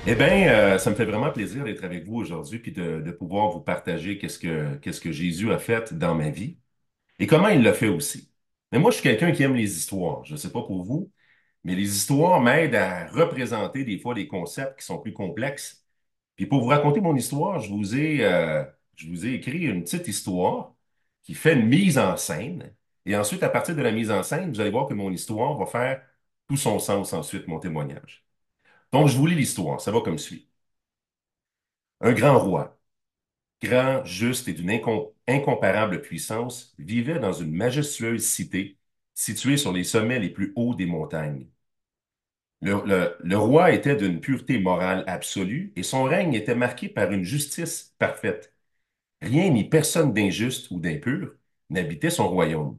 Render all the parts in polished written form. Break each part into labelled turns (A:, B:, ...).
A: Eh bien, ça me fait vraiment plaisir d'être avec vous aujourd'hui puis de pouvoir vous partager qu'est-ce que Jésus a fait dans ma vie et comment il l'a fait aussi. Mais moi, je suis quelqu'un qui aime les histoires. Je ne sais pas pour vous, mais les histoires m'aident à représenter des fois des concepts qui sont plus complexes. Puis pour vous raconter mon histoire, je vous ai écrit une petite histoire qui fait une mise en scène. Et ensuite, à partir de la mise en scène, vous allez voir que mon histoire va faire tout son sens ensuite, mon témoignage. Donc, je vous lis l'histoire. Ça va comme suit. Un grand roi, grand, juste et d'une incomparable puissance, vivait dans une majestueuse cité située sur les sommets les plus hauts des montagnes. Le roi était d'une pureté morale absolue et son règne était marqué par une justice parfaite. Rien ni personne d'injuste ou d'impur n'habitait son royaume.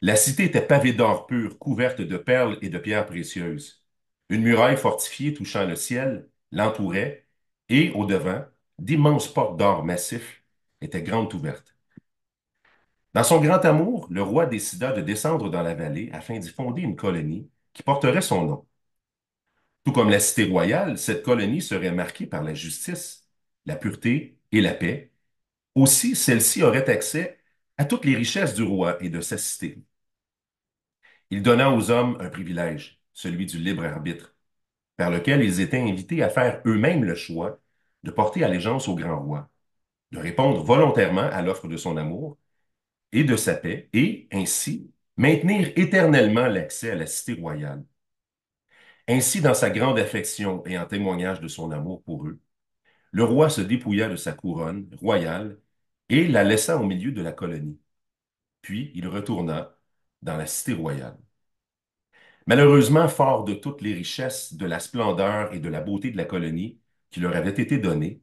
A: La cité était pavée d'or pur, couverte de perles et de pierres précieuses. Une muraille fortifiée touchant le ciel l'entourait, et au-devant, d'immenses portes d'or massif étaient grandes ouvertes. Dans son grand amour, le roi décida de descendre dans la vallée afin d'y fonder une colonie qui porterait son nom. Tout comme la cité royale, cette colonie serait marquée par la justice, la pureté et la paix. Aussi, celle-ci aurait accès à toutes les richesses du roi et de sa cité. Il donna aux hommes un privilège, celui du libre arbitre, par lequel ils étaient invités à faire eux-mêmes le choix de porter allégeance au grand roi, de répondre volontairement à l'offre de son amour et de sa paix, et ainsi maintenir éternellement l'accès à la cité royale. Ainsi, dans sa grande affection et en témoignage de son amour pour eux, le roi se dépouilla de sa couronne royale et la laissa au milieu de la colonie. Puis il retourna dans la cité royale. Malheureusement, fort de toutes les richesses, de la splendeur et de la beauté de la colonie qui leur avaient été données,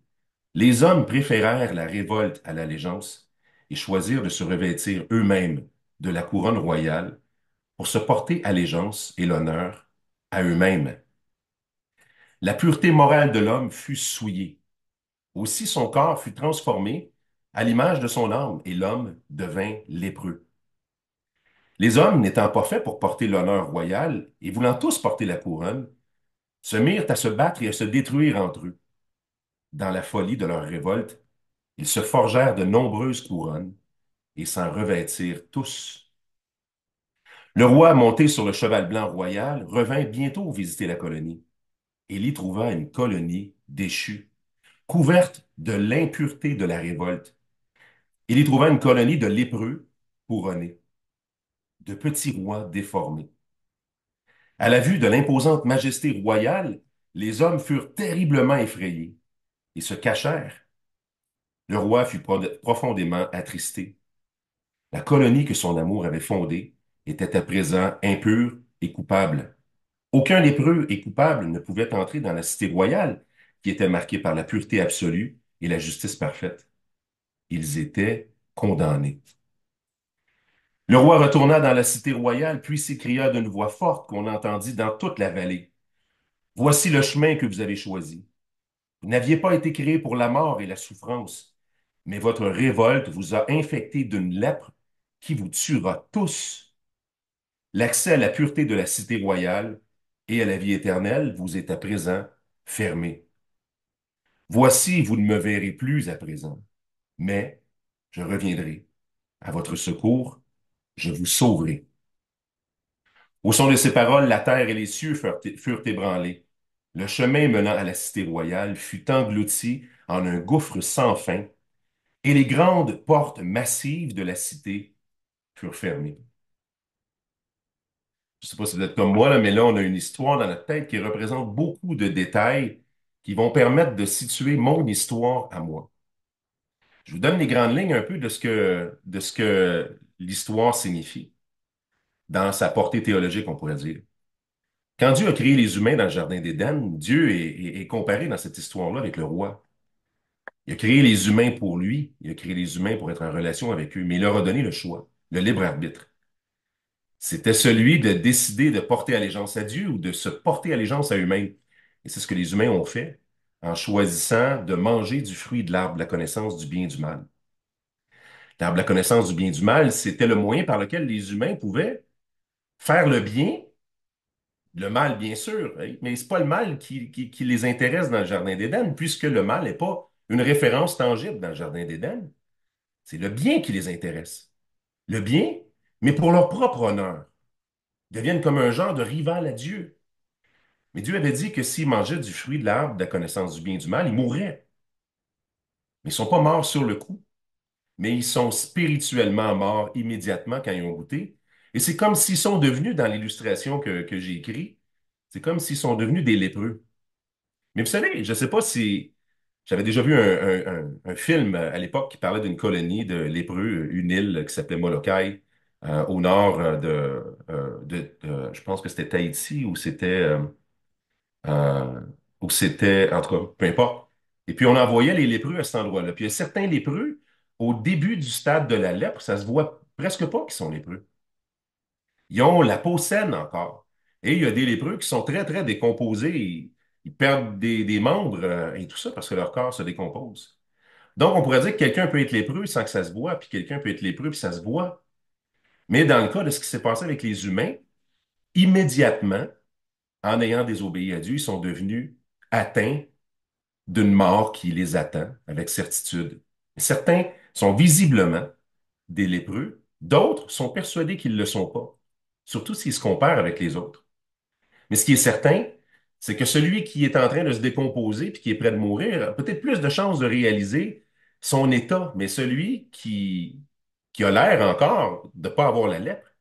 A: les hommes préférèrent la révolte à l'allégeance et choisirent de se revêtir eux-mêmes de la couronne royale pour se porter allégeance et l'honneur à eux-mêmes. La pureté morale de l'homme fut souillée. Aussi son corps fut transformé à l'image de son âme et l'homme devint lépreux. Les hommes, n'étant pas faits pour porter l'honneur royal et voulant tous porter la couronne, se mirent à se battre et à se détruire entre eux. Dans la folie de leur révolte, ils se forgèrent de nombreuses couronnes et s'en revêtirent tous. Le roi, monté sur le cheval blanc royal, revint bientôt visiter la colonie. Il y trouva une colonie déchue, couverte de l'impureté de la révolte. Il y trouva une colonie de lépreux couronnés, de petits rois déformés. À la vue de l'imposante majesté royale, les hommes furent terriblement effrayés et se cachèrent. Le roi fut profondément attristé. La colonie que son amour avait fondée était à présent impure et coupable. Aucun lépreux et coupable ne pouvait entrer dans la cité royale, qui était marquée par la pureté absolue et la justice parfaite. Ils étaient condamnés. Le roi retourna dans la cité royale, puis s'écria d'une voix forte qu'on entendit dans toute la vallée. Voici le chemin que vous avez choisi. Vous n'aviez pas été créé pour la mort et la souffrance, mais votre révolte vous a infecté d'une lèpre qui vous tuera tous. L'accès à la pureté de la cité royale et à la vie éternelle vous est à présent fermé. Voici, vous ne me verrez plus à présent, mais je reviendrai à votre secours, je vous sauverai. Au son de ces paroles, la terre et les cieux furent ébranlés. Le chemin menant à la cité royale fut englouti en un gouffre sans fin, et les grandes portes massives de la cité furent fermées. Je ne sais pas si vous êtes comme moi, là, mais là, on a une histoire dans notre tête qui représente beaucoup de détails qui vont permettre de situer mon histoire à moi. Je vous donne les grandes lignes un peu de ce que l'histoire signifie, dans sa portée théologique, on pourrait dire. Quand Dieu a créé les humains dans le jardin d'Éden, Dieu est comparé dans cette histoire-là avec le roi. Il a créé les humains pour lui, il a créé les humains pour être en relation avec eux, mais il leur a donné le choix, le libre arbitre. C'était celui de décider de porter allégeance à Dieu ou de se porter allégeance à eux-mêmes. Et c'est ce que les humains ont fait en choisissant de manger du fruit de l'arbre de la connaissance du bien et du mal. L'arbre de la connaissance du bien et du mal, c'était le moyen par lequel les humains pouvaient faire le bien Le mal, bien sûr, hein, mais c'est pas le mal qui les intéresse dans le Jardin d'Éden, puisque le mal n'est pas une référence tangible dans le Jardin d'Éden. C'est le bien qui les intéresse. Le bien, mais pour leur propre honneur. Ils deviennent comme un genre de rival à Dieu. Mais Dieu avait dit que s'ils mangeaient du fruit de l'arbre de la connaissance du bien et du mal, ils mourraient. Mais ils ne sont pas morts sur le coup, mais ils sont spirituellement morts immédiatement quand ils ont goûté. Et c'est comme s'ils sont devenus, dans l'illustration que j'ai écrite, c'est comme s'ils sont devenus des lépreux. Mais vous savez, je ne sais pas si j'avais déjà vu un film à l'époque qui parlait d'une colonie de lépreux, une île qui s'appelait Molokai, au nord je pense que c'était Tahiti euh, ou c'était, en tout cas, peu importe. Et puis on envoyait les lépreux à cet endroit-là. Puis il y a certains lépreux, au début du stade de la lèpre, ça se voit presque pas qu'ils sont lépreux. Ils ont la peau saine encore. Et il y a des lépreux qui sont très, très décomposés. Ils perdent des membres et tout ça parce que leur corps se décompose. Donc, on pourrait dire que quelqu'un peut être lépreux sans que ça se voit, puis quelqu'un peut être lépreux puis ça se voit. Mais dans le cas de ce qui s'est passé avec les humains, immédiatement, en ayant désobéi à Dieu, ils sont devenus atteints d'une mort qui les attend avec certitude. Certains sont visiblement des lépreux, d'autres sont persuadés qu'ils ne le sont pas, surtout s'ils se comparent avec les autres. Mais ce qui est certain, c'est que celui qui est en train de se décomposer puis qui est près de mourir a peut-être plus de chances de réaliser son état, mais celui qui a l'air encore de ne pas avoir la lèpre,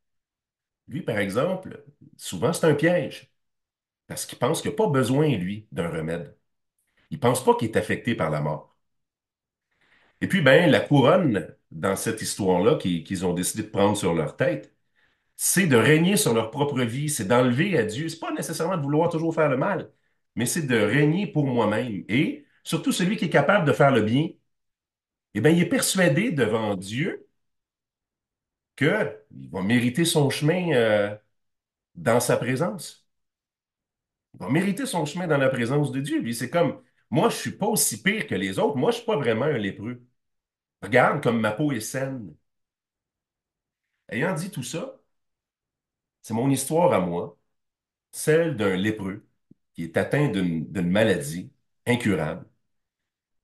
A: lui, par exemple, souvent c'est un piège, parce qu'il pense qu'il n'a pas besoin, lui, d'un remède. Il pense pas qu'il est affecté par la mort. Et puis, ben, la couronne, dans cette histoire-là qu'ils ont décidé de prendre sur leur tête, c'est de régner sur leur propre vie, c'est d'enlever à Dieu. C'est pas nécessairement de vouloir toujours faire le mal, mais c'est de régner pour moi-même. Et surtout celui qui est capable de faire le bien, eh bien, il est persuadé devant Dieu qu'il va mériter son chemin dans sa présence. Il va mériter son chemin dans la présence de Dieu. Puis c'est comme, moi, je suis pas aussi pire que les autres. Moi, je suis pas vraiment un lépreux. Regarde comme ma peau est saine. Ayant dit tout ça, c'est mon histoire à moi, celle d'un lépreux qui est atteint d'une maladie incurable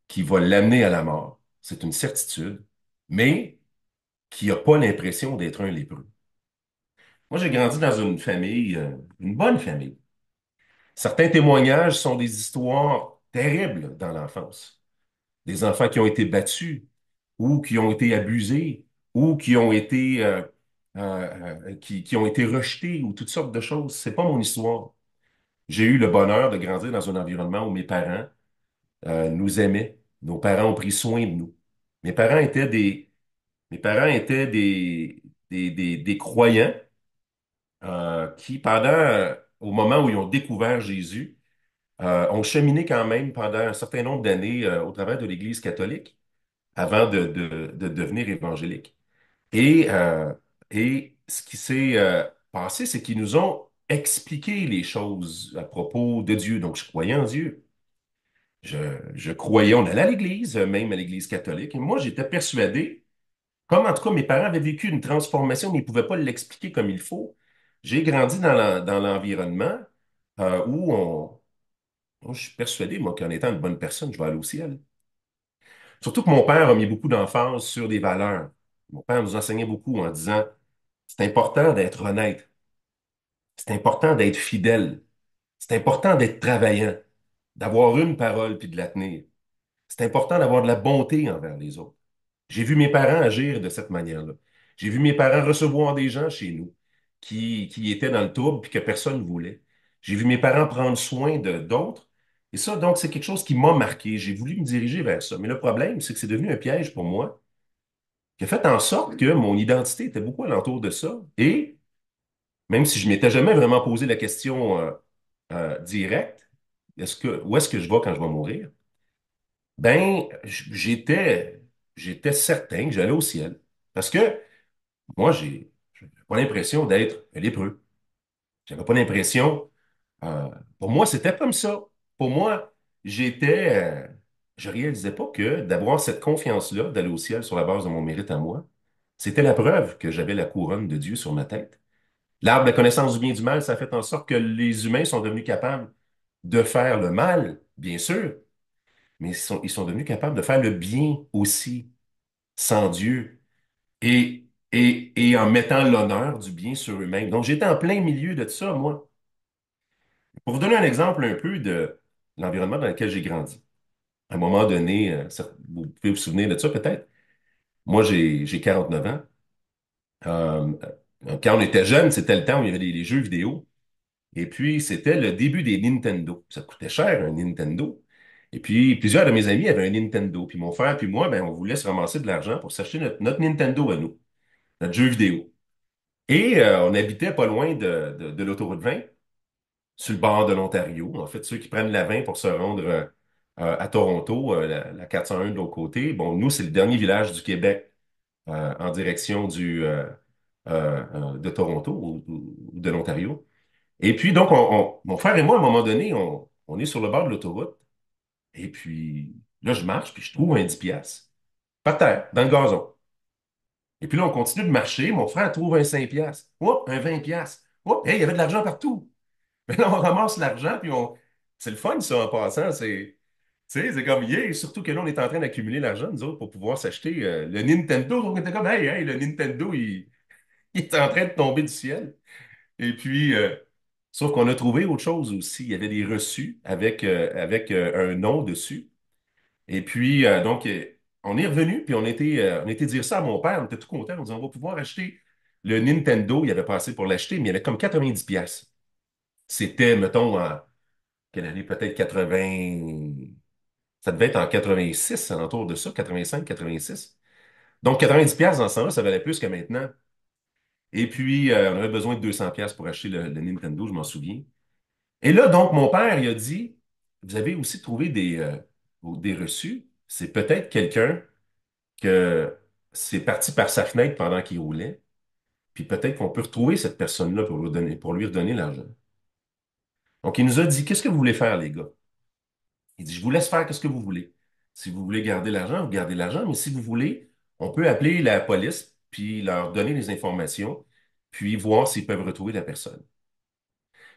A: qui va l'amener à la mort. C'est une certitude, mais qui n'a pas l'impression d'être un lépreux. Moi, j'ai grandi dans une famille, une bonne famille. Certains témoignages sont des histoires terribles dans l'enfance. Des enfants qui ont été battus ou qui ont été abusés ou qui ont été, qui ont été rejetés ou toutes sortes de choses. C'est pas mon histoire. J'ai eu le bonheur de grandir dans un environnement où mes parents nous aimaient. Nos parents ont pris soin de nous. Mes parents étaient des, mes parents étaient des croyants qui, au moment où ils ont découvert Jésus, ont cheminé quand même pendant un certain nombre d'années au travers de l'Église catholique avant de devenir évangélique. Et ce qui s'est passé, c'est qu'ils nous ont expliqué les choses à propos de Dieu. Donc, je croyais en Dieu. Je croyais, on allait à l'église, même à l'église catholique. Et moi, j'étais persuadé, comme en tout cas mes parents avaient vécu une transformation, mais ils ne pouvaient pas l'expliquer comme il faut. J'ai grandi dans l'environnement où moi, je suis persuadé, moi, qu'en étant une bonne personne, je vais aller au ciel. Surtout que mon père a mis beaucoup d'emphase sur des valeurs. Mon père nous enseignait beaucoup en disant, c'est important d'être honnête, c'est important d'être fidèle, c'est important d'être travaillant, d'avoir une parole puis de la tenir. C'est important d'avoir de la bonté envers les autres. J'ai vu mes parents agir de cette manière-là. J'ai vu mes parents recevoir des gens chez nous qui étaient dans le trouble puis que personne ne voulait. J'ai vu mes parents prendre soin de d'autres. Et ça, donc, c'est quelque chose qui m'a marqué. J'ai voulu me diriger vers ça. Mais le problème, c'est que c'est devenu un piège pour moi qui a fait en sorte que mon identité était beaucoup alentour de ça. Et même si je m'étais jamais vraiment posé la question directe, où est-ce que je vais quand je vais mourir? Ben, j'étais certain que j'allais au ciel. Parce que moi, j'avais pas l'impression d'être un lépreux. J'avais pas l'impression. Pour moi, c'était comme ça. Pour moi, je réalisais pas que d'avoir cette confiance-là, d'aller au ciel sur la base de mon mérite à moi, c'était la preuve que j'avais la couronne de Dieu sur ma tête. L'arbre de la connaissance du bien et du mal, ça a fait en sorte que les humains sont devenus capables de faire le mal, bien sûr, mais ils sont devenus capables de faire le bien aussi, sans Dieu, et en mettant l'honneur du bien sur eux-mêmes. Donc, j'étais en plein milieu de ça, moi. Pour vous donner un exemple un peu de l'environnement dans lequel j'ai grandi. À un moment donné, vous pouvez vous souvenir de ça peut-être. Moi, j'ai 49 ans. Euh, Quand on était jeune, c'était le temps où il y avait les jeux vidéo. Et puis, c'était le début des Nintendo. Ça coûtait cher, un Nintendo. Et puis, plusieurs de mes amis avaient un Nintendo. Puis mon frère puis moi, ben, on voulait se ramasser de l'argent pour s'acheter notre Nintendo à nous, notre jeu vidéo. Et on habitait pas loin de l'autoroute 20, sur le bord de l'Ontario. En fait, ceux qui prennent la 20 pour se rendre à Toronto, la 401 de l'autre côté. Bon, nous, c'est le dernier village du Québec en direction de Toronto ou de l'Ontario. Et puis, donc, mon frère et moi, à un moment donné, on est sur le bord de l'autoroute. Et puis, là, je marche, puis je trouve un 10 piastres. Par terre, dans le gazon. Et puis là, on continue de marcher. Mon frère trouve un 5 piastres. Oups, un 20 piastres. Oups, hey, il y avait de l'argent partout. Mais là, on ramasse l'argent, puis on... C'est le fun, ça, en passant. Tu sais, c'est comme, yeah, surtout que là, on est en train d'accumuler l'argent, nous autres, pour pouvoir s'acheter le Nintendo. Donc, on était comme, hey, hey, le Nintendo, il est en train de tomber du ciel. Et puis, sauf qu'on a trouvé autre chose aussi. Il y avait des reçus avec un nom dessus. Et puis, donc, on est revenu, puis on était dire ça à mon père. On était tout content. On disait, on va pouvoir acheter le Nintendo. Il avait passé pour l'acheter, mais il y avait comme 90 pièces. C'était, mettons, en quelle année? Peut-être 80. Ça devait être en 86, alentour de ça, 85, 86. Donc, 90 pièces dans ce temps-là, ça valait plus que maintenant. Et puis, on avait besoin de 200 pièces pour acheter le Nintendo, je m'en souviens. Et là, donc, mon père, il a dit, vous avez aussi trouvé des reçus. C'est peut-être quelqu'un que c'est parti par sa fenêtre pendant qu'il roulait. Puis peut-être qu'on peut retrouver cette personne-là pour lui redonner l'argent. Donc, il nous a dit, qu'est-ce que vous voulez faire, les gars? Il dit, je vous laisse faire qu'est-ce que vous voulez. Si vous voulez garder l'argent, vous gardez l'argent, mais si vous voulez, on peut appeler la police, puis leur donner les informations, puis voir s'ils peuvent retrouver la personne.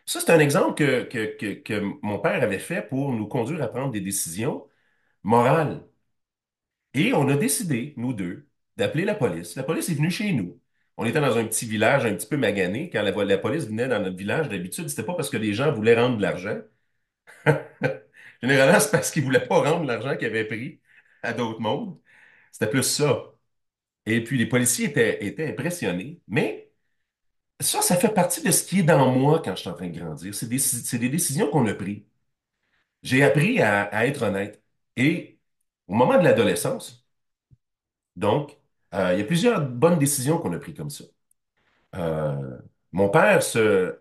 A: Ça, c'est un exemple que mon père avait fait pour nous conduire à prendre des décisions morales. Et on a décidé, nous deux, d'appeler la police. La police est venue chez nous. On était dans un petit village un petit peu magané. Quand la police venait dans notre village, d'habitude, c'était pas parce que les gens voulaient rendre de l'argent. Généralement, c'est parce qu'ils voulaient pas rendre l'argent qu'ils avaient pris à d'autres mondes. C'était plus ça. Et puis, les policiers étaient impressionnés. Mais ça fait partie de ce qui est dans moi quand je suis en train de grandir. C'est des décisions qu'on a prises. J'ai appris à être honnête. Et au moment de l'adolescence, donc, il y a plusieurs bonnes décisions qu'on a prises comme ça. Euh, Mon père se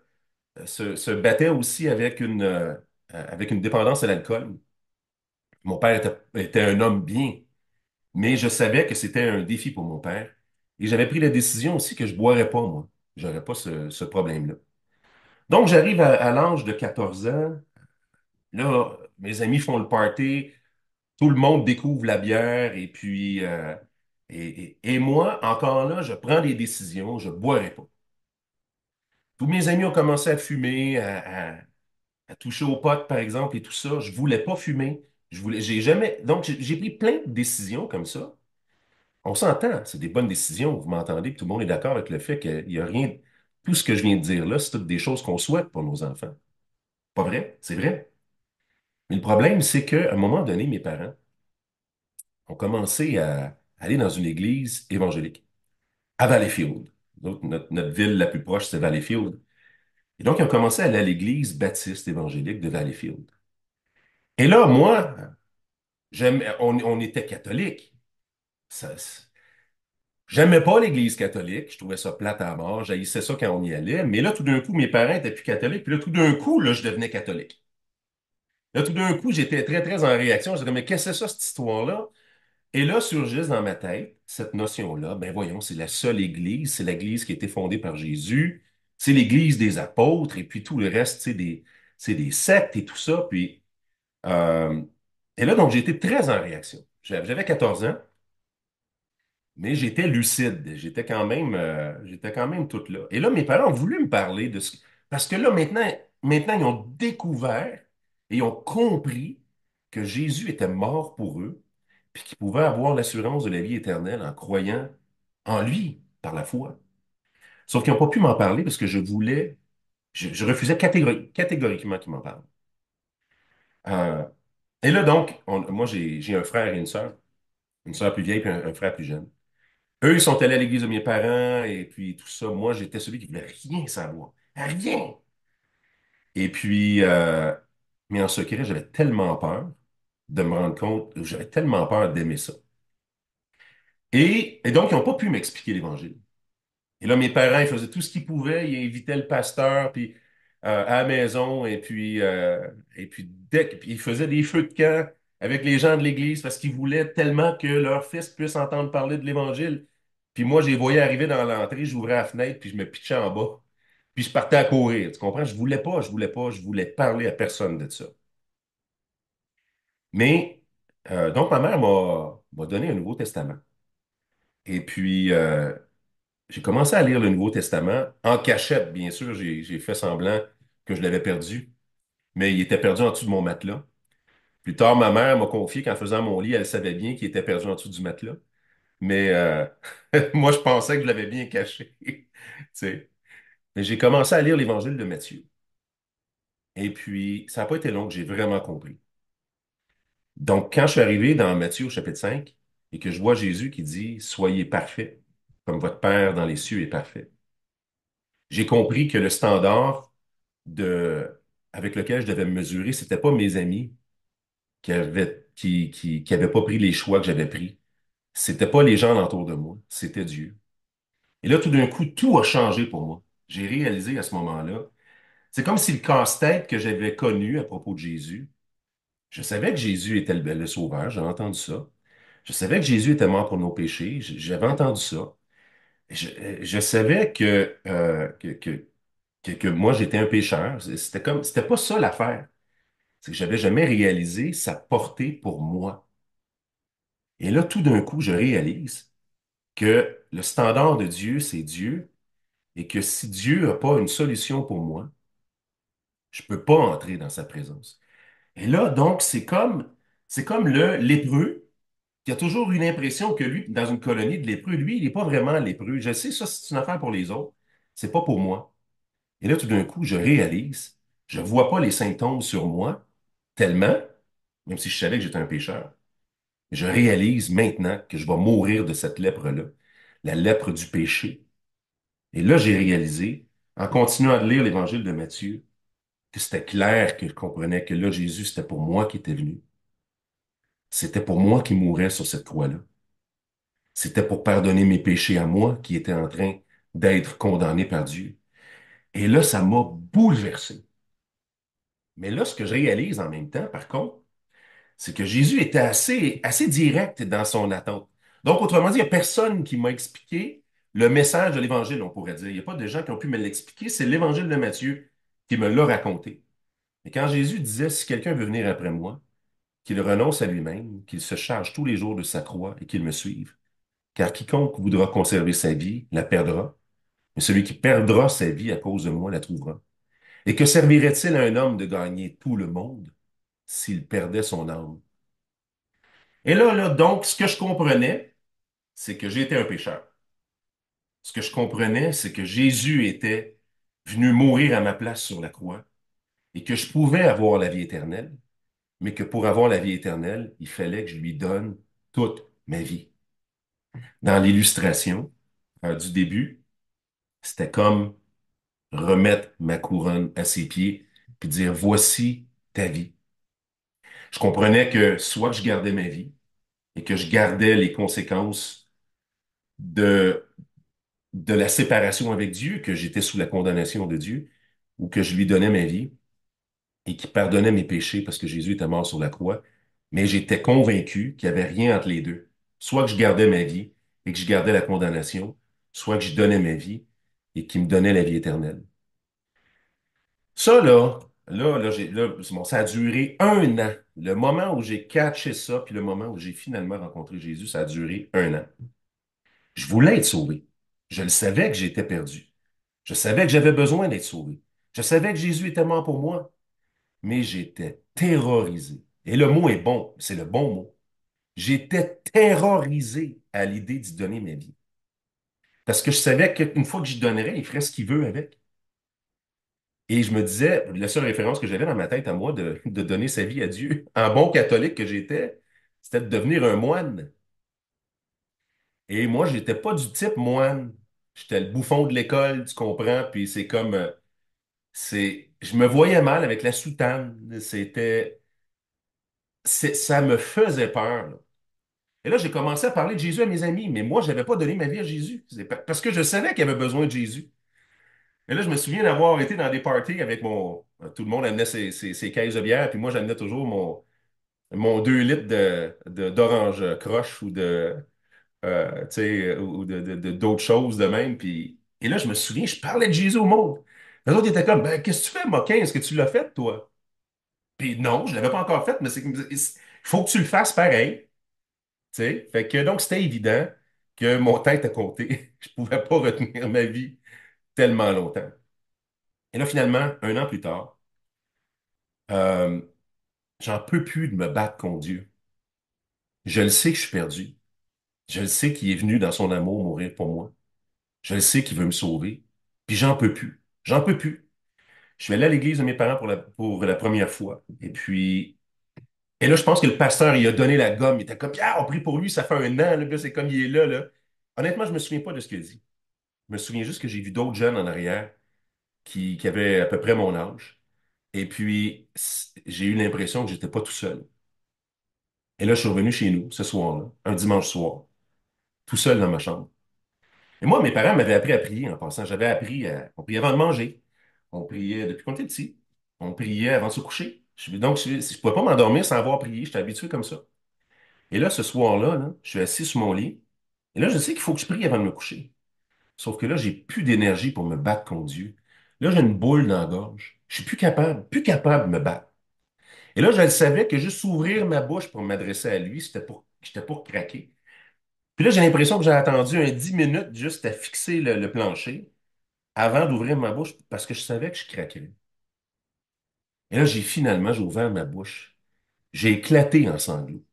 A: battait aussi avec une dépendance à l'alcool. Mon père était un homme bien, mais je savais que c'était un défi pour mon père. Et j'avais pris la décision aussi que je ne boirais pas, moi. Je n'aurais pas ce problème-là. Donc, j'arrive à l'âge de 14 ans. Là, mes amis font le party. Tout le monde découvre la bière. Et puis, et moi, encore là, je prends des décisions. Je ne boirai pas. Tous mes amis ont commencé à fumer, à toucher aux potes, par exemple, et tout ça. Je voulais pas fumer. J'ai jamais. Donc, j'ai pris plein de décisions comme ça. On s'entend, c'est des bonnes décisions, vous m'entendez, puis tout le monde est d'accord avec le fait qu'il n'y a rien. Tout ce que je viens de dire là, c'est toutes des choses qu'on souhaite pour nos enfants. Pas vrai? C'est vrai. Mais le problème, c'est qu'à un moment donné, mes parents ont commencé à aller dans une église évangélique à Valleyfield. Notre ville la plus proche, c'est Valleyfield. Et donc, ils ont commencé à aller à l'église baptiste évangélique de Valleyfield. Et là, moi, on était catholiques. Ça, J'aimais pas l'Église catholique, je trouvais ça plate à mort, j'haïssais ça quand on y allait, mais là, tout d'un coup, mes parents étaient plus catholiques, puis là, tout d'un coup, là, je devenais catholique. Là, tout d'un coup, j'étais très, très en réaction, je disais, mais qu'est-ce que c'est ça, cette histoire-là? Et là, surgit dans ma tête cette notion-là, ben voyons, c'est la seule Église, c'est l'Église qui a été fondée par Jésus, c'est l'Église des apôtres, et puis tout le reste, c'est des sectes et tout ça, puis... euh, et là, donc, j'ai été très en réaction. J'avais 14 ans. mais j'étais lucide. J'étais quand même tout là. Et là, mes parents ont voulu me parler de ce... Parce que là, maintenant, ils ont découvert et ils ont compris que Jésus était mort pour eux, puis qu'ils pouvaient avoir l'assurance de la vie éternelle en croyant en lui, par la foi. Sauf qu'ils n'ont pas pu m'en parler parce que je refusais catégoriquement qu'ils m'en parlent. Euh, et là, donc, moi, j'ai un frère et une sœur plus vieille et un frère plus jeune. Eux, ils sont allés à l'église de mes parents et puis tout ça. Moi, j'étais celui qui voulait rien savoir. Rien. Et puis, mais en secret, j'avais tellement peur de me rendre compte, j'avais tellement peur d'aimer ça. Et donc, ils n'ont pas pu m'expliquer l'Évangile. Et là, mes parents, ils faisaient tout ce qu'ils pouvaient. Ils invitaient le pasteur puis, à la maison et puis puis ils faisaient des feux de camp avec les gens de l'église parce qu'ils voulaient tellement que leur fils puisse entendre parler de l'Évangile. Puis moi, je les voyais arriver dans l'entrée, j'ouvrais la fenêtre puis je me pitchais en bas. Puis je partais à courir. Tu comprends? Je voulais parler à personne de ça. Mais, donc, ma mère m'a donné un Nouveau Testament. Et puis, j'ai commencé à lire le Nouveau Testament en cachette, bien sûr. J'ai fait semblant que je l'avais perdu, mais il était perdu en dessous de mon matelas. Plus tard, ma mère m'a confié qu'en faisant mon lit, elle savait bien qu'il était perdu en dessous du matelas. Mais moi, je pensais que je l'avais bien caché. Tu sais. Mais j'ai commencé à lire l'Évangile de Matthieu. Et puis, ça n'a pas été long que j'ai vraiment compris. Donc, quand je suis arrivé dans Matthieu au chapitre 5 et que je vois Jésus qui dit, Soyez parfaits, comme votre Père dans les cieux est parfait, j'ai compris que le standard de, avec lequel je devais me mesurer, c'était pas mes amis qui avaient pas pris les choix que j'avais pris. C'était pas les gens autour de moi, c'était Dieu. Et là, tout d'un coup, tout a changé pour moi. J'ai réalisé à ce moment-là, c'est comme si le casse-tête que j'avais connu à propos de Jésus, je savais que Jésus était le sauveur, j'avais entendu ça. Je savais que Jésus était mort pour nos péchés, j'avais entendu ça. Je savais que moi, j'étais un pécheur. C'était pas ça l'affaire. C'est que j'avais jamais réalisé sa portée pour moi. Et là, tout d'un coup, je réalise que le standard de Dieu, c'est Dieu, et que si Dieu n'a pas une solution pour moi, je peux pas entrer dans sa présence. Et là, donc, c'est comme le lépreux qui a toujours eu l'impression que lui, dans une colonie de lépreux, lui, il n'est pas vraiment lépreux. Je sais, ça, c'est une affaire pour les autres. C'est pas pour moi. Et là, tout d'un coup, je réalise, je vois pas les symptômes sur moi tellement, même si je savais que j'étais un pécheur. Je réalise maintenant que je vais mourir de cette lèpre-là, la lèpre du péché. Et là, j'ai réalisé, en continuant de lire l'Évangile de Matthieu, que c'était clair que je comprenais que là, Jésus, c'était pour moi qui était venu. C'était pour moi qui mourait sur cette croix-là. C'était pour pardonner mes péchés à moi qui étais en train d'être condamné par Dieu. Et là, ça m'a bouleversé. Mais là, ce que je réalise en même temps, par contre, c'est que Jésus était assez direct dans son attente. Donc, autrement dit, il n'y a personne qui m'a expliqué le message de l'Évangile, on pourrait dire. Il n'y a pas de gens qui ont pu me l'expliquer. C'est l'Évangile de Matthieu qui me l'a raconté. Et quand Jésus disait, si quelqu'un veut venir après moi, qu'il renonce à lui-même, qu'il se charge tous les jours de sa croix et qu'il me suive, car quiconque voudra conserver sa vie la perdra, mais celui qui perdra sa vie à cause de moi la trouvera. Et que servirait-il à un homme de gagner tout le monde s'il perdait son âme? Et là, donc, ce que je comprenais, c'est que j'étais un pécheur. Ce que je comprenais, c'est que Jésus était venu mourir à ma place sur la croix et que je pouvais avoir la vie éternelle, mais que pour avoir la vie éternelle, il fallait que je lui donne toute ma vie. Dans l'illustration du début, c'était comme remettre ma couronne à ses pieds puis dire, voici ta vie. Je comprenais que soit que je gardais ma vie et que je gardais les conséquences de de la séparation avec Dieu, que j'étais sous la condamnation de Dieu, ou que je lui donnais ma vie et qu'il pardonnait mes péchés parce que Jésus était mort sur la croix. Mais j'étais convaincu qu'il n'y avait rien entre les deux. Soit que je gardais ma vie et que je gardais la condamnation, soit que je donnais ma vie et qu'il me donnait la vie éternelle. Ça, bon, ça a duré un an. Le moment où j'ai catché ça, puis le moment où j'ai finalement rencontré Jésus, ça a duré un an. Je voulais être sauvé. Je le savais que j'étais perdu. Je savais que j'avais besoin d'être sauvé. Je savais que Jésus était mort pour moi, mais j'étais terrorisé. Et le mot est bon, c'est le bon mot. J'étais terrorisé à l'idée d'y donner ma vie. Parce que je savais qu'une fois que j'y donnerais, il ferait ce qu'il veut avec. Et je me disais, la seule référence que j'avais dans ma tête à moi de donner sa vie à Dieu, en bon catholique que j'étais, c'était de devenir un moine. Et moi, j'étais pas du type moine. J'étais le bouffon de l'école, tu comprends? Puis c'est comme, je me voyais mal avec la soutane. Ça me faisait peur, là. Et là, j'ai commencé à parler de Jésus à mes amis, mais moi, je n'avais pas donné ma vie à Jésus. Parce que je savais qu'il avait besoin de Jésus. Et là, je me souviens d'avoir été dans des parties avec mon. Tout le monde amenait ses caisses de bière, puis moi, j'amenais toujours mon 2 litres d'orange croche ou tu sais, ou d'autres choses de même. Et là, je me souviens, je parlais de Jésus au monde. Les autres étaient comme, ben, qu'est-ce que tu fais, Moquin? Est-ce que tu l'as fait, toi? Puis non, je ne l'avais pas encore fait, mais il faut que tu le fasses pareil. Tu sais? Fait que donc, c'était évident que mon temps était compté. Je pouvais pas retenir ma vie tellement longtemps. Et là, finalement, un an plus tard, euh, j'en peux plus de me battre contre Dieu. Je le sais que je suis perdu. Je le sais qu'il est venu dans son amour mourir pour moi. Je le sais qu'il veut me sauver. Puis j'en peux plus. J'en peux plus. Je suis allé à l'église de mes parents pour la première fois. Et là, je pense que le pasteur, il a donné la gomme. Il était comme, ah, on prie pour lui, ça fait un an. Là, puis là, c'est comme il est là, là. Honnêtement, je me souviens pas de ce qu'il a dit. Je me souviens juste que j'ai vu d'autres jeunes en arrière qui avaient à peu près mon âge. Et puis, j'ai eu l'impression que j'étais pas tout seul. Et là, je suis revenu chez nous ce soir-là, un dimanche soir, tout seul dans ma chambre. Et moi, mes parents m'avaient appris à prier en passant. On priait avant de manger. On priait depuis qu'on était petit. On priait avant de se coucher. Donc, je ne pouvais pas m'endormir sans avoir prié. J'étais habitué comme ça. Et là, ce soir-là, là, je suis assis sur mon lit. Et là, je sais qu'il faut que je prie avant de me coucher. Sauf que là, j'ai plus d'énergie pour me battre contre Dieu. Là, j'ai une boule dans la gorge. Je suis plus capable de me battre. Et là, je le savais que juste ouvrir ma bouche pour m'adresser à lui, j'étais pour craquer. Puis là, j'ai l'impression que j'ai attendu un 10 minutes juste à fixer le plancher avant d'ouvrir ma bouche parce que je savais que je craquais. Et là, j'ai ouvert ma bouche. J'ai éclaté en sanglots.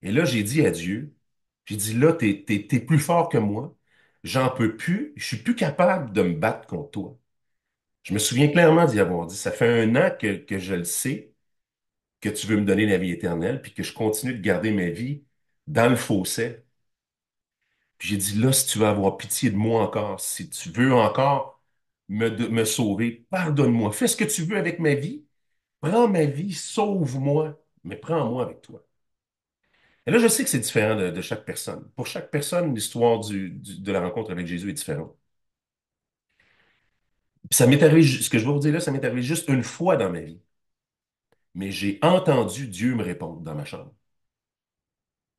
A: Et là, j'ai dit à Dieu, j'ai dit, là, t'es plus fort que moi. J'en peux plus. Je suis plus capable de me battre contre toi. Je me souviens clairement d'y avoir dit, ça fait un an que je le sais, que tu veux me donner la vie éternelle, puis que je continue de garder ma vie dans le fossé. Puis j'ai dit, là, si tu veux avoir pitié de moi encore, si tu veux encore me sauver, pardonne-moi. Fais ce que tu veux avec ma vie. Prends ma vie, sauve-moi, mais prends-moi avec toi. Et là, je sais que c'est différent de chaque personne. Pour chaque personne, l'histoire de la rencontre avec Jésus est différente. Puis ça m'est arrivé, ce que je vais vous dire là, ça m'est arrivé juste une fois dans ma vie. Mais j'ai entendu Dieu me répondre dans ma chambre.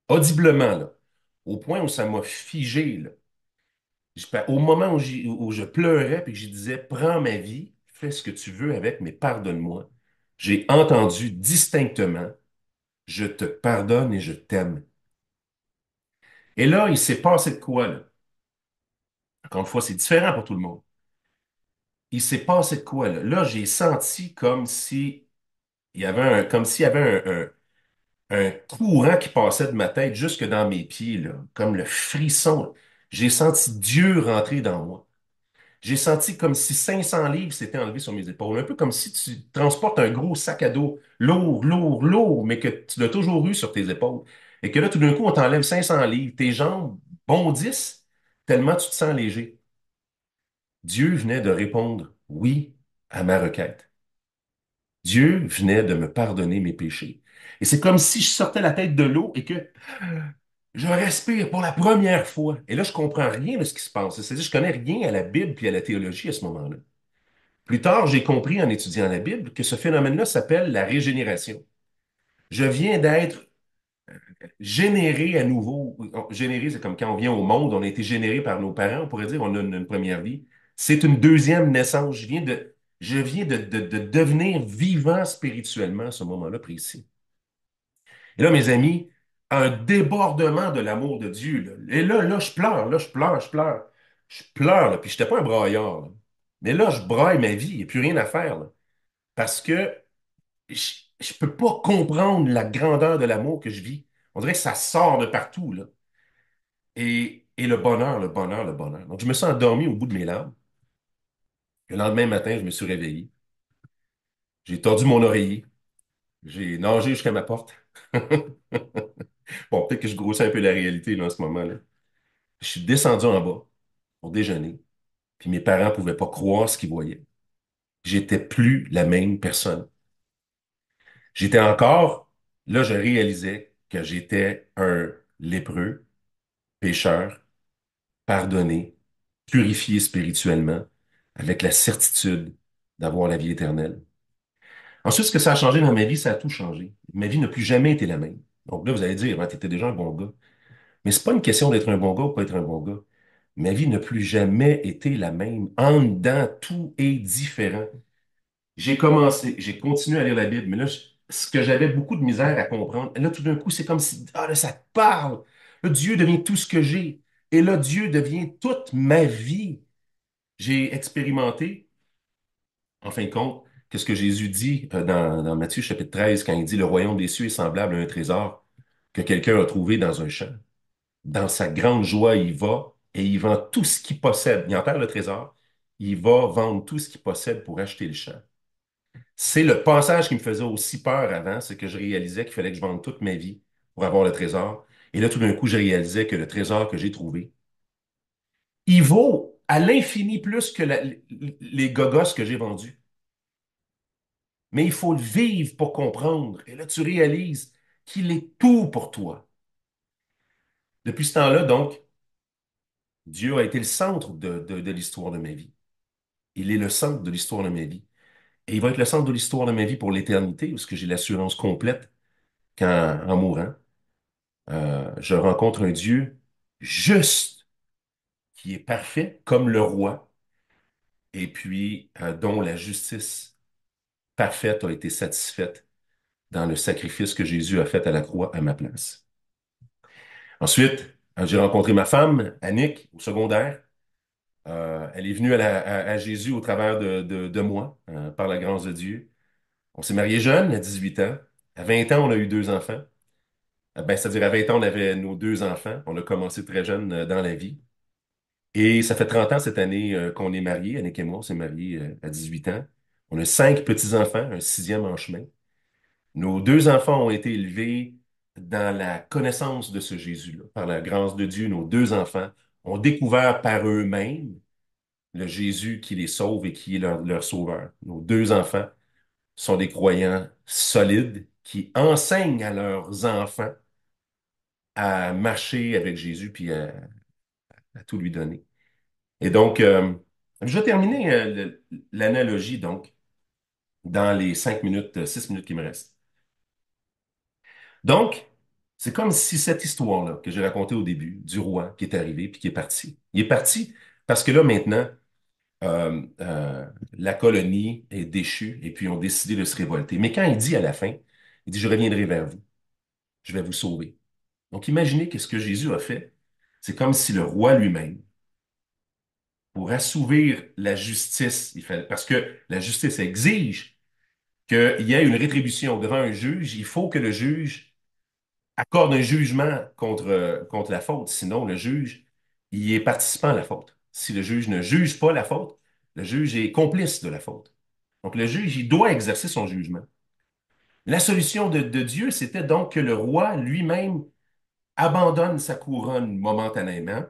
A: Audiblement, là. Au point où ça m'a figé, là. Au moment où je pleurais et que je disais, prends ma vie, fais ce que tu veux avec, mais pardonne-moi. J'ai entendu distinctement, je te pardonne et je t'aime. Et là, il s'est passé de quoi, là? Encore une fois, c'est différent pour tout le monde. Il s'est passé de quoi, là? Là, j'ai senti comme si comme s'il y avait un courant qui passait de ma tête jusque dans mes pieds, là, comme le frisson. J'ai senti Dieu rentrer dans moi. J'ai senti comme si 500 livres s'étaient enlevés sur mes épaules. Un peu comme si tu transportes un gros sac à dos lourd, lourd, lourd, mais que tu l'as toujours eu sur tes épaules. Et que là, tout d'un coup, on t'enlève 500 livres. Tes jambes bondissent tellement tu te sens léger. Dieu venait de répondre oui à ma requête. Dieu venait de me pardonner mes péchés. Et c'est comme si je sortais la tête de l'eau et que je respire pour la première fois. Et là, je comprends rien de ce qui se passe. C'est-à-dire, je connais rien à la Bible puis à la théologie à ce moment-là. Plus tard, j'ai compris en étudiant la Bible que ce phénomène-là s'appelle la régénération. Je viens d'être généré à nouveau. Généré, c'est comme quand on vient au monde, on a été généré par nos parents, on pourrait dire on a une première vie. C'est une deuxième naissance. Je viens de devenir vivant spirituellement à ce moment-là précis. Et là, mes amis, un débordement de l'amour de Dieu, là. Et là, je pleure, là, je pleure, je pleure. Je pleure, là, puis j'étais pas un braillard, là. Mais là, je braille ma vie, il n'y a plus rien à faire, là. Parce que je peux pas comprendre la grandeur de l'amour que je vis. On dirait que ça sort de partout, là. Et le bonheur, le bonheur, le bonheur. Donc, je me suis endormi au bout de mes larmes. Le lendemain matin, je me suis réveillé. J'ai tordu mon oreiller. J'ai nagé jusqu'à ma porte. Bon, peut-être que je grossis un peu la réalité, là, en ce moment-là. Je suis descendu en bas pour déjeuner. Puis mes parents pouvaient pas croire ce qu'ils voyaient. J'étais plus la même personne. J'étais encore, là, je réalisais que j'étais un lépreux, pécheur, pardonné, purifié spirituellement, avec la certitude d'avoir la vie éternelle. Ensuite, ce que ça a changé dans ma vie, ça a tout changé. Ma vie n'a plus jamais été la même. Donc là, vous allez dire, tu étais déjà un bon gars. Mais c'est pas une question d'être un bon gars ou pas être un bon gars. Ma vie n'a plus jamais été la même. En dedans, tout est différent. J'ai continué à lire la Bible, mais là, ce que j'avais beaucoup de misère à comprendre, et là, tout d'un coup, c'est comme si, ah, là, ça te parle. Là, Dieu devient tout ce que j'ai. Et là, Dieu devient toute ma vie. J'ai expérimenté, en fin de compte, que ce que Jésus dit dans Matthieu chapitre 13, quand il dit, le royaume des cieux est semblable à un trésor que quelqu'un a trouvé dans un champ. Dans sa grande joie, il va et il vend tout ce qu'il possède. Il enterre le trésor, il va vendre tout ce qu'il possède pour acheter le champ. C'est le passage qui me faisait aussi peur avant, c'est que je réalisais qu'il fallait que je vende toute ma vie pour avoir le trésor. Et là, tout d'un coup, je réalisais que le trésor que j'ai trouvé, il vaut à l'infini plus que les gogos que j'ai vendus. Mais il faut le vivre pour comprendre. Et là, tu réalises qu'il est tout pour toi. Depuis ce temps-là, donc, Dieu a été le centre de l'histoire de ma vie. Il est le centre de l'histoire de ma vie. Et il va être le centre de l'histoire de ma vie pour l'éternité, parce que j'ai l'assurance complète qu'en mourant, je rencontre un Dieu juste, qui est parfait comme le roi, et puis dont la justice parfaite a été satisfaite dans le sacrifice que Jésus a fait à la croix à ma place. Ensuite, j'ai rencontré ma femme, Annick, au secondaire. Elle est venue à Jésus au travers de moi, par la grâce de Dieu. On s'est mariés jeunes, à 18 ans. À 20 ans, on a eu deux enfants. Ben, c'est-à-dire à 20 ans, on avait nos deux enfants. On a commencé très jeune dans la vie. Et ça fait 30 ans cette année qu'on est mariés. Annick et moi, on s'est mariés à 18 ans. On a cinq petits-enfants, un sixième en chemin. Nos deux enfants ont été élevés dans la connaissance de ce Jésus-là. Par la grâce de Dieu, nos deux enfants ont découvert par eux-mêmes le Jésus qui les sauve et qui est leur sauveur. Nos deux enfants sont des croyants solides qui enseignent à leurs enfants à marcher avec Jésus puis à tout lui donner. Et donc, je vais terminer l'analogie, donc, dans les 5 minutes, 6 minutes qui me restent. Donc, c'est comme si cette histoire-là que j'ai racontée au début, du roi qui est arrivé puis qui est parti. Il est parti parce que là, maintenant, la colonie est déchue et puis ont décidé de se révolter. Mais quand il dit à la fin, il dit, je reviendrai vers vous, je vais vous sauver. Donc, imaginez que ce que Jésus a fait, c'est comme si le roi lui-même, pour assouvir la justice, parce que la justice exige qu'il y ait une rétribution devant un juge, il faut que le juge accorde un jugement contre la faute. Sinon, le juge, il est participant à la faute. Si le juge ne juge pas la faute, le juge est complice de la faute. Donc, le juge, il doit exercer son jugement. La solution de Dieu, c'était donc que le roi lui-même abandonne sa couronne momentanément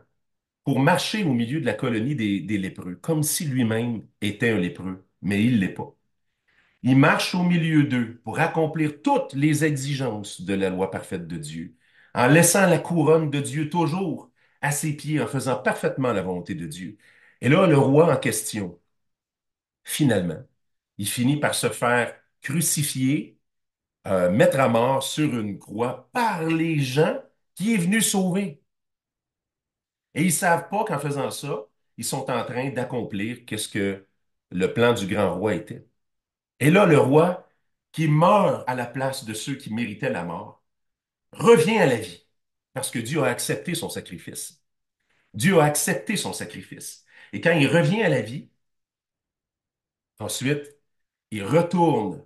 A: pour marcher au milieu de la colonie des lépreux, comme si lui-même était un lépreux, mais il l'est pas. Il marche au milieu d'eux pour accomplir toutes les exigences de la loi parfaite de Dieu, en laissant la couronne de Dieu toujours à ses pieds, en faisant parfaitement la volonté de Dieu. Et là, le roi en question, finalement, il finit par se faire crucifier, mettre à mort sur une croix par les gens qui est venu sauver. Et ils savent pas qu'en faisant ça, ils sont en train d'accomplir qu'est-ce que le plan du grand roi était. Et là, le roi qui meurt à la place de ceux qui méritaient la mort revient à la vie parce que Dieu a accepté son sacrifice. Dieu a accepté son sacrifice. Et quand il revient à la vie, ensuite, il retourne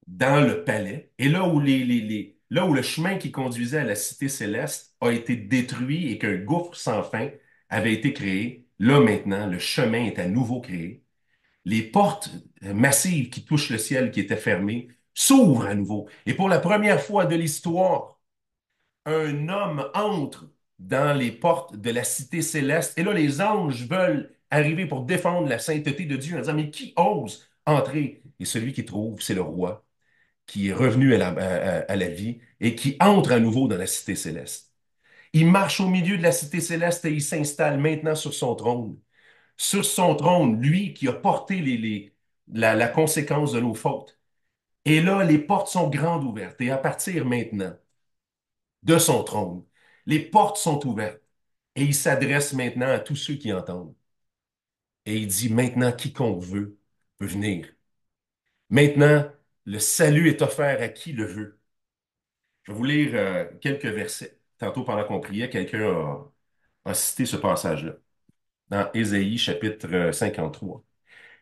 A: dans le palais, et là où, là où le chemin qui conduisait à la cité céleste a été détruit et qu'un gouffre sans fin avait été créé, là maintenant, le chemin est à nouveau créé. Les portes massives qui touchent le ciel, qui étaient fermées, s'ouvrent à nouveau. Et pour la première fois de l'histoire, un homme entre dans les portes de la cité céleste. Et là, les anges veulent arriver pour défendre la sainteté de Dieu en disant, mais qui ose entrer? Et celui qui trouve, c'est le roi qui est revenu à la vie et qui entre à nouveau dans la cité céleste. Il marche au milieu de la cité céleste et il s'installe maintenant sur son trône. Sur son trône, lui qui a porté la conséquence de nos fautes. Et là, les portes sont grandes ouvertes. Et à partir maintenant de son trône, les portes sont ouvertes. Et il s'adresse maintenant à tous ceux qui entendent. Et il dit, maintenant, quiconque veut peut venir. Maintenant, le salut est offert à qui le veut. Je vais vous lire quelques versets. Tantôt, pendant qu'on priait, quelqu'un a cité ce passage-là, dans Ésaïe, chapitre 53.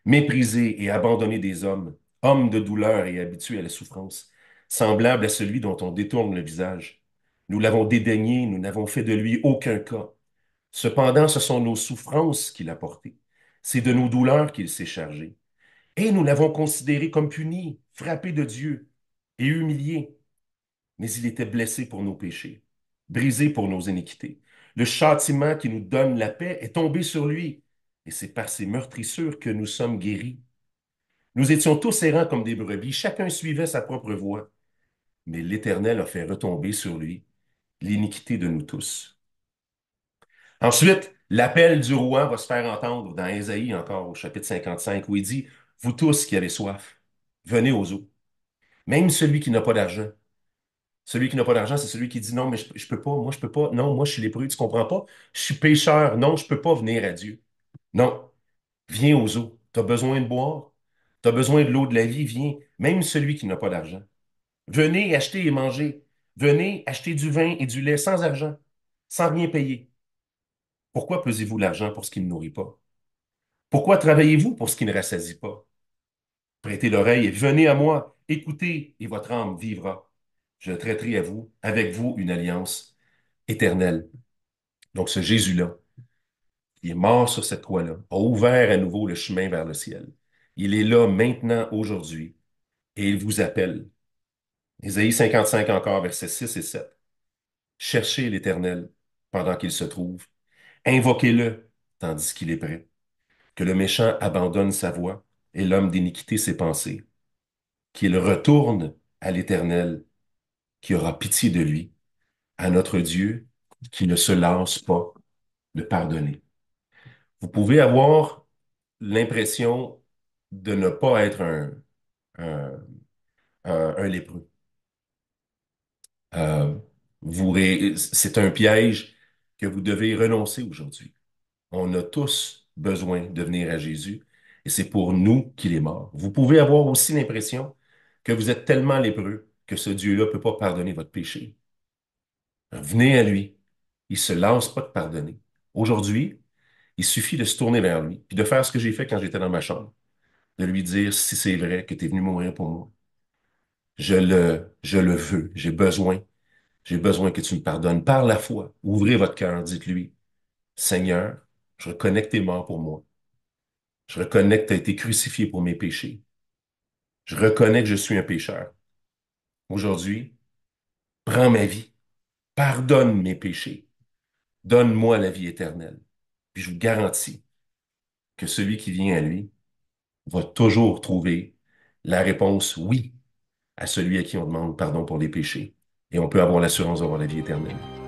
A: Méprisé et abandonné des hommes, homme de douleur et habitué à la souffrance, semblable à celui dont on détourne le visage. Nous l'avons dédaigné, nous n'avons fait de lui aucun cas. Cependant, ce sont nos souffrances qu'il a portées. C'est de nos douleurs qu'il s'est chargé. Et nous l'avons considéré comme puni, frappé de Dieu et humilié. Mais il était blessé pour nos péchés, brisé pour nos iniquités. Le châtiment qui nous donne la paix est tombé sur lui, et c'est par ses meurtrissures que nous sommes guéris. Nous étions tous errants comme des brebis, chacun suivait sa propre voie, mais l'Éternel a fait retomber sur lui l'iniquité de nous tous. Ensuite, l'appel du roi va se faire entendre dans Ésaïe encore au chapitre 55, où il dit, vous tous qui avez soif, venez aux eaux, même celui qui n'a pas d'argent. Celui qui n'a pas d'argent, c'est celui qui dit non, mais je peux pas, moi je peux pas, non, moi je suis lépreux, tu comprends pas? Je suis pécheur, non, je peux pas venir à Dieu. Non, viens aux eaux. Tu as besoin de boire, tu as besoin de l'eau de la vie, viens. Même celui qui n'a pas d'argent. Venez acheter et manger. Venez acheter du vin et du lait sans argent, sans rien payer. Pourquoi pesez-vous l'argent pour ce qui ne nourrit pas? Pourquoi travaillez-vous pour ce qui ne rassasie pas? Prêtez l'oreille et venez à moi, écoutez et votre âme vivra. Je traiterai à vous, avec vous, une alliance éternelle. Donc, ce Jésus-là, qui est mort sur cette croix-là, a ouvert à nouveau le chemin vers le ciel. Il est là maintenant, aujourd'hui, et il vous appelle. Ésaïe 55 encore, versets 6 et 7. Cherchez l'Éternel pendant qu'il se trouve. Invoquez-le tandis qu'il est prêt. Que le méchant abandonne sa voie et l'homme d'iniquité ses pensées. Qu'il retourne à l'Éternel qui aura pitié de lui, à notre Dieu qui ne se lasse pas de pardonner. Vous pouvez avoir l'impression de ne pas être un, un lépreux. Euh, c'est un piège que vous devez renoncer aujourd'hui. On a tous besoin de venir à Jésus et c'est pour nous qu'il est mort. Vous pouvez avoir aussi l'impression que vous êtes tellement lépreux que ce Dieu-là ne peut pas pardonner votre péché. Venez à lui. Il se lasse pas de pardonner. Aujourd'hui, il suffit de se tourner vers lui, puis de faire ce que j'ai fait quand j'étais dans ma chambre, de lui dire si c'est vrai que tu es venu mourir pour moi. Je le veux. J'ai besoin que tu me pardonnes par la foi. Ouvrez votre cœur, dites-lui, Seigneur, je reconnais que tu es mort pour moi. Je reconnais que tu as été crucifié pour mes péchés. Je reconnais que je suis un pécheur. Aujourd'hui, prends ma vie. Pardonne mes péchés. Donne-moi la vie éternelle. Puis je vous garantis que celui qui vient à lui va toujours trouver la réponse oui à celui à qui on demande pardon pour les péchés. Et on peut avoir l'assurance d'avoir la vie éternelle.